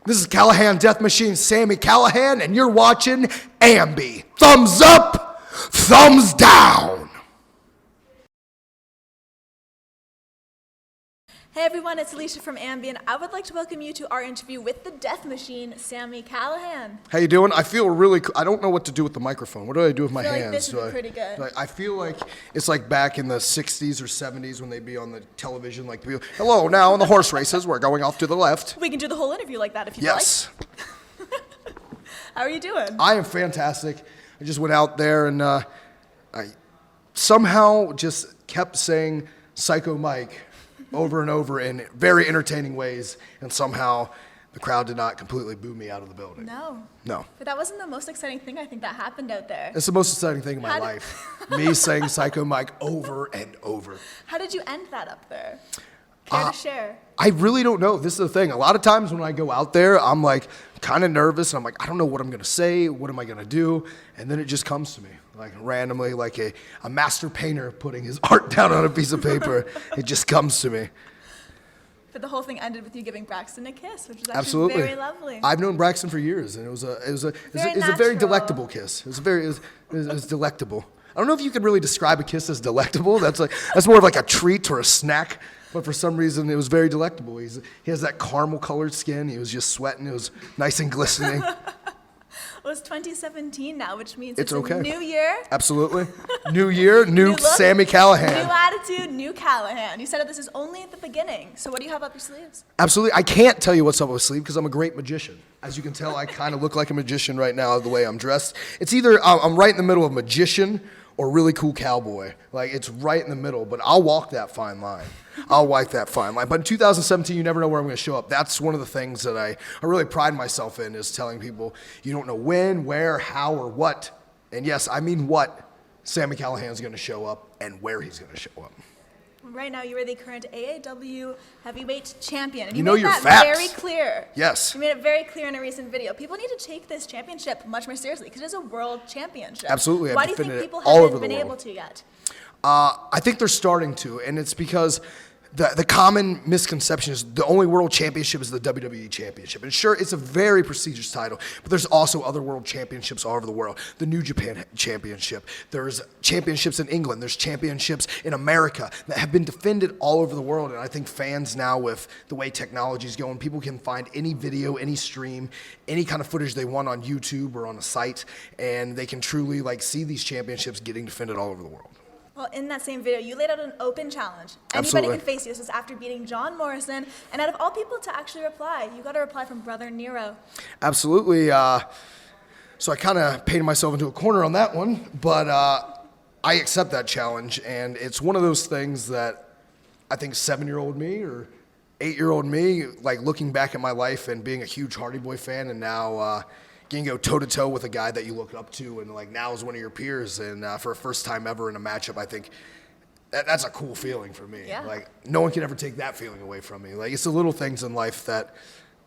This is Callihan Death Machine, Sami Callihan, and you're watching AMBY. Thumbs up, thumbs down. Hey everyone, it's Alicia from AMBY, and I would like to welcome you to our interview with the Death Machine, Sami Callihan. How you doing? I feel really cool. I don't know what to do with the microphone. What do I do with my hands? Like this would be pretty good. I feel like it's like back in the 60s or 70s when they'd be on the television, like, hello, now in the horse races, we're going off to the left. We can do the whole interview like that if you'd yes. like. How are you doing? I am fantastic. I just went out there and I somehow just kept saying Psycho Mike over and over in very entertaining ways, and somehow the crowd did not completely boo me out of the building. No. But that wasn't the most exciting thing I think that happened out there. It's the most exciting thing in my life. Me saying Psycho Mike over and over. How did you end that up there? Care to share? I really don't know. This is the thing. A lot of times when I go out there, I'm like kind of nervous. And I'm like, I don't know what I'm going to say. What am I going to do? And then it just comes to me, like randomly, like a master painter putting his art down on a piece of paper. It just comes to me. But the whole thing ended with you giving Braxton a kiss, which was actually very lovely. I've known Braxton for years, and it was a very delectable kiss. It was delectable. I don't know if you could really describe a kiss as delectable. That's more of like a treat or a snack. But for some reason, it was very delectable. He has that caramel-colored skin. He was just sweating. It was nice and glistening. Well, it's 2017 now, which means it's okay. A new year. Absolutely. New year, new look, Sami Callihan. New attitude, new Callihan. You said that this is only at the beginning. So what do you have up your sleeves? Absolutely. I can't tell you what's up my sleeve because I'm a great magician. As you can tell, I kind of look like a magician right now the way I'm dressed. It's either I'm right in the middle of magician or really cool cowboy. Like, it's right in the middle, but I'll walk that fine line. But in 2017, you never know where I'm going to show up. That's one of the things that I really pride myself in, is telling people you don't know when, where, how, or what. And yes, I mean what Sami Callihan is going to show up and where he's going to show up. Right now, you are the current AAW Heavyweight Champion. And you know made your that facts. Very clear. Yes. You made it very clear in a recent video. People need to take this championship much more seriously because it is a world championship. Absolutely. Why do you think people haven't been able to yet? I think they're starting to, and it's because the common misconception is the only world championship is the WWE championship. And sure, it's a very prestigious title, but there's also other world championships all over the world. The New Japan championship. There's championships in England. There's championships in America that have been defended all over the world. And I think fans now, with the way technology is going, people can find any video, any stream, any kind of footage they want on YouTube or on a site, and they can truly see these championships getting defended all over the world. Well, in that same video, you laid out an open challenge. Absolutely. Anybody can face you. This is after beating John Morrison. And out of all people to actually reply, you got a reply from Brother Nero. Absolutely. So I kind of painted myself into a corner on that one, but I accept that challenge. And it's one of those things that I think 7-year-old me or 8-year-old me, looking back at my life and being a huge Hardy Boy fan, and now getting to go toe-to-toe with a guy that you look up to and now is one of your peers, and for a first time ever in a matchup, I think that's a cool feeling for me. Yeah. No one can ever take that feeling away from me. It's the little things in life that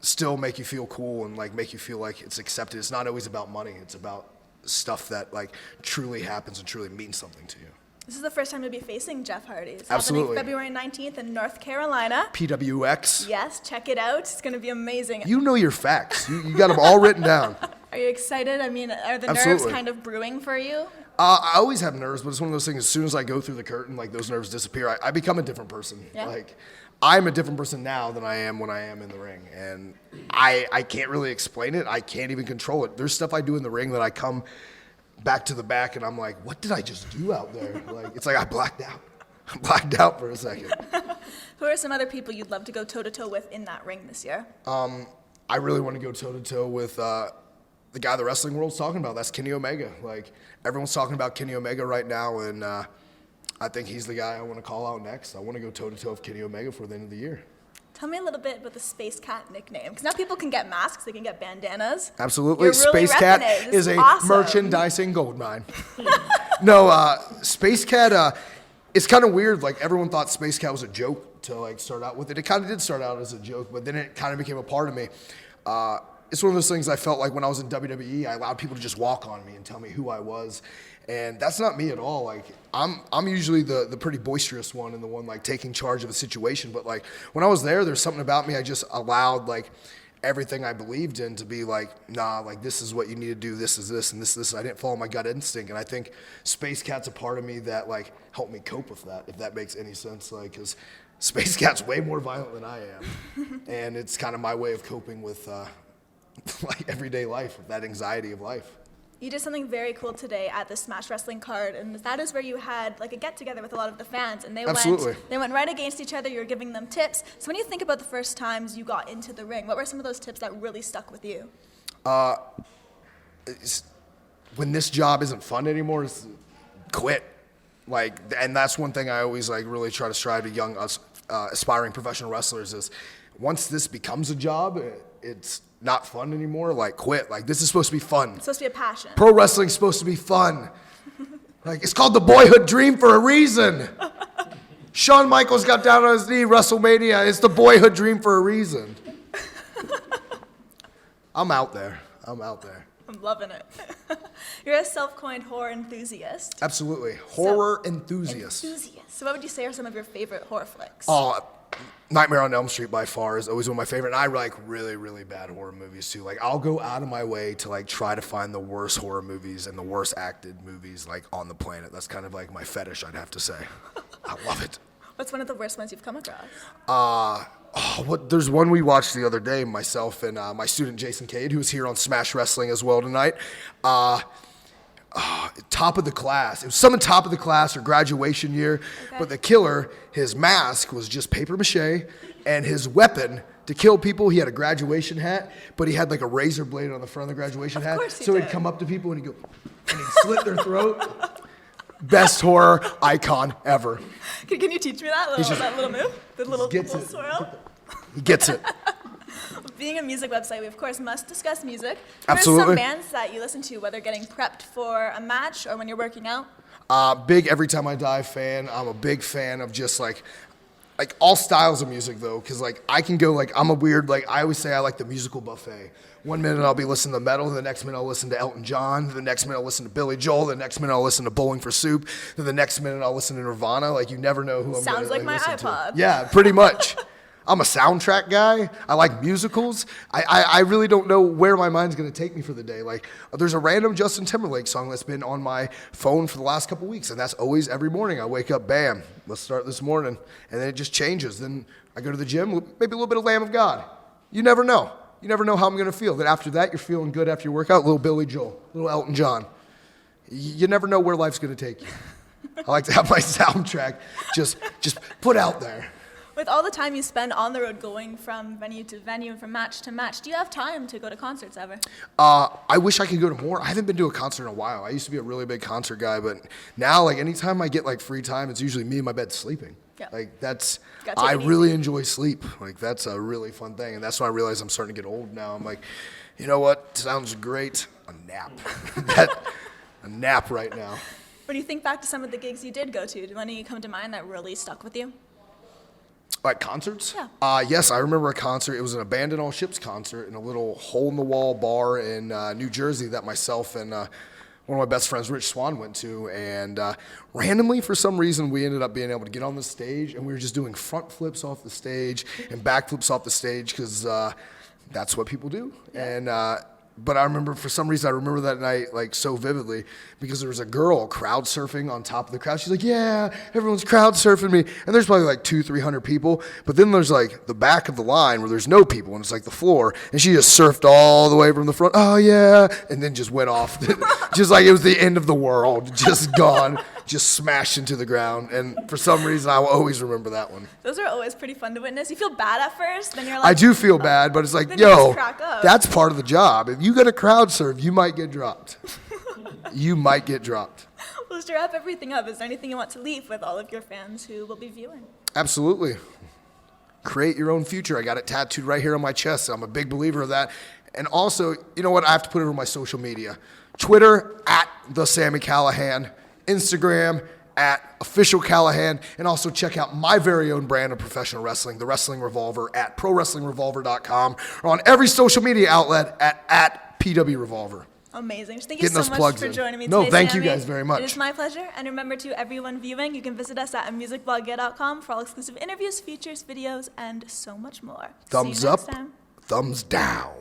still make you feel cool and make you feel like it's accepted. It's not always about money. It's about stuff that truly happens and truly means something to you. This is the first time you'll be facing Jeff Hardy. It's Absolutely. happening February 19th in North Carolina. PWX. Yes, check it out. It's going to be amazing. You know your facts. You got them all written down. Are you excited? I mean, are the Absolutely. nerves kind of brewing for you? I always have nerves, but it's one of those things, as soon as I go through the curtain, those nerves disappear. I become a different person. Yeah. I'm a different person now than I am when I am in the ring. And I can't really explain it. I can't even control it. There's stuff I do in the ring that I come back to the back and I'm like, what did I just do out there? It's like I blacked out. I blacked out for a second. Who are some other people you'd love to go toe-to-toe with in that ring this year? I really want to go toe-to-toe with the guy the wrestling world's talking about. That's Kenny Omega. Everyone's talking about Kenny Omega right now, and I think he's the guy I want to call out next. I want to go toe-to-toe with Kenny Omega for the end of the year. Tell me a little bit about the Space Cat nickname, because now people can get masks, they can get bandanas. Absolutely. You're really Space Cat is awesome. A merchandising goldmine. No, Space Cat, it's kind of weird. Everyone thought Space Cat was a joke to start out with it. It kind of did start out as a joke, but then it kind of became a part of me. It's one of those things I felt like when I was in WWE, I allowed people to just walk on me and tell me who I was. And that's not me at all. I'm usually the pretty boisterous one and the one taking charge of a situation. But when I was there's something about me I just allowed everything I believed in to be like, nah, like this is what you need to do, this is this, and this. I didn't follow my gut instinct, and I think Space Cat's a part of me that like helped me cope with that, if that makes any sense. Like, because Space Cat's way more violent than I am, and it's kind of my way of coping with like everyday life, with that anxiety of life. You did something very cool today at the Smash Wrestling card, and that is where you had like a get-together with a lot of the fans, and they went right against each other. You were giving them tips. So when you think about the first times you got into the ring, what were some of those tips that really stuck with you? When this job isn't fun anymore, it's quit. Like, and that's one thing I always like really try to strive to young aspiring professional wrestlers is once this becomes a job, it's not fun anymore, like quit. Like, this is supposed to be fun. It's supposed to be a passion. Pro wrestling's supposed to be fun. Like, it's called the boyhood dream for a reason. Shawn Michaels got down on his knee, WrestleMania. It's the boyhood dream for a reason. I'm out there. I'm loving it. You're a self-coined horror enthusiast. Absolutely. Horror enthusiast. So what would you say are some of your favorite horror flicks? Nightmare on Elm Street by far is always one of my favorite. And I like really, really bad horror movies too. Like, I'll go out of my way to like try to find the worst horror movies and the worst acted movies like on the planet. That's kind of like my fetish, I'd have to say. I love it. What's one of the worst ones you've come across? There's one we watched the other day, myself and my student Jason Cade, who's here on Smash Wrestling as well tonight. Top of the class. It was some top of the class or graduation year, okay. But the killer, his mask was just paper mache, and his weapon to kill people, he had a graduation hat, but he had like a razor blade on the front of the graduation hat. So he'd come up to people and he'd slit their throat. Best horror icon ever. Can you teach me that little move? The little swirl? He gets it. Being a music website, we of course must discuss music. Absolutely. What are some bands that you listen to, whether getting prepped for a match or when you're working out? Big Every Time I Die fan. I'm a big fan of just like all styles of music though, because like I can go like I'm a weird like I always say I like the musical buffet. One minute I'll be listening to metal, the next minute I'll listen to Elton John, the next minute I'll listen to Billy Joel, the next minute I'll listen to Bowling for Soup, then the next minute I'll listen to Nirvana. Like, you never know who I'm going to listen to. Sounds like my iPod. Yeah, pretty much. I'm a soundtrack guy. I like musicals. I really don't know where my mind's going to take me for the day. Like, there's a random Justin Timberlake song that's been on my phone for the last couple weeks, and that's always every morning. I wake up, bam, let's start this morning, and then it just changes. Then I go to the gym, maybe a little bit of Lamb of God. You never know. You never know how I'm going to feel. Then after that, you're feeling good after your workout, little Billy Joel, little Elton John. You never know where life's going to take you. I like to have my soundtrack just put out there. With all the time you spend on the road going from venue to venue and from match to match, do you have time to go to concerts ever? I wish I could go to more. I haven't been to a concert in a while. I used to be a really big concert guy, but now, like, anytime I get, like, free time, it's usually me in my bed sleeping. Yeah. Like, I really enjoy sleep. Like, that's a really fun thing, and that's when I realize I'm starting to get old now. I'm like, you know what sounds great? A nap. A nap right now. When you think back to some of the gigs you did go to, do any come to mind that really stuck with you? Like concerts? Yeah. Yes, I remember a concert. It was an Abandon All Ships concert in a little hole-in-the-wall bar in New Jersey that myself and one of my best friends, Rich Swan, went to. And randomly, for some reason, we ended up being able to get on the stage, and we were just doing front flips off the stage and back flips off the stage because that's what people do. Yeah. And but I remember, for some reason, I remember that night like so vividly because there was a girl crowd surfing on top of the crowd. She's like, yeah, everyone's crowd surfing me. And there's probably like 200-300 people. But then there's like the back of the line where there's no people and it's like the floor. And she just surfed all the way from the front. Oh, yeah. And then just went off. Just like it was the end of the world. Just gone. Just smashed into the ground. And for some reason, I will always remember that one. Those are always pretty fun to witness. You feel bad at first, then you're like... I do feel bad, but it's like, yo, that's part of the job. If you get a crowd surf, you might get dropped. You might get dropped. Well, to wrap everything up, is there anything you want to leave with all of your fans who will be viewing? Absolutely. Create your own future. I got it tattooed right here on my chest. I'm a big believer of that. And also, you know what? I have to put it on my social media. Twitter, @TheSamiCallihan. Instagram, @OfficialCallahan, and also check out my very own brand of professional wrestling, The Wrestling Revolver, @ProWrestlingRevolver.com, or on every social media outlet at PWRevolver. Amazing. Thank you so much for joining me today, No, thank Sami. you guys very much. It is my pleasure. And remember, to everyone viewing, you can visit us at musicblogger.com for all exclusive interviews, features, videos, and so much more. Thumbs up. thumbs down.